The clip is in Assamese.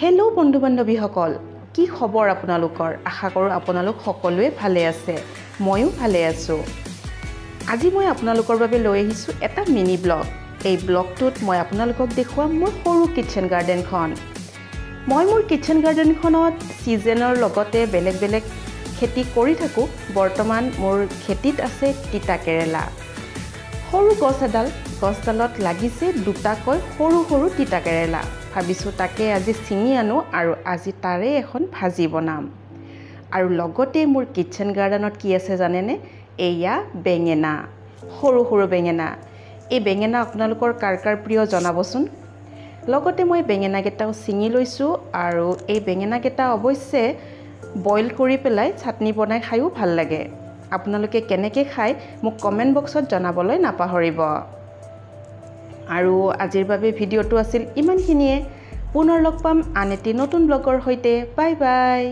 হেল্ল' বন্ধু বান্ধৱীসকল, কি খবৰ আপোনালোকৰ? আশা কৰোঁ আপোনালোক সকলোৱে ভালে আছে। ময়ো ভালে আছোঁ। আজি মই আপোনালোকৰ বাবে লৈ আহিছোঁ এটা মিনি ব্লগ। এই ব্লগটোত মই আপোনালোকক দেখুৱাম মোৰ সৰু কিটচেন গাৰ্ডেনখন। মই মোৰ কিটচেন গাৰ্ডেনখনত ছিজনৰ লগতে বেলেগ বেলেগ খেতি কৰি থাকোঁ। বৰ্তমান মোৰ খেতিত আছে তিতা কেৰেলা। সৰু গছডালত লাগিছে দুটাকৈ সৰু সৰু তিতা কেৰেলা। ভাবিছোঁ তাকে আজি ছিঙি আনো আৰু আজি তাৰে এখন ভাজি বনাম। আৰু লগতে মোৰ কিটচেন গাৰ্ডেনত কি আছে জানেনে? এয়া বেঙেনা, সৰু সৰু বেঙেনা। এই বেঙেনা আপোনালোকৰ কাৰ কাৰ প্ৰিয় জনাবচোন। লগতে মই বেঙেনাকেইটাও ছিঙি লৈছোঁ আৰু এই বেঙেনাকেইটা অৱশ্যে বইল কৰি পেলাই চাটনি বনাই খায়ো ভাল লাগে। আপোনালোকে কেনেকৈ খায় মোক কমেণ্ট বক্সত জনাবলৈ নাপাহৰিব। আৰু আজিৰ বাবে ভিডিঅ'টো আছিল ইমানখিনিয়ে। পুনৰ লগ পাম আন এটি নতুন ব্লগৰ সৈতে। Bye bye.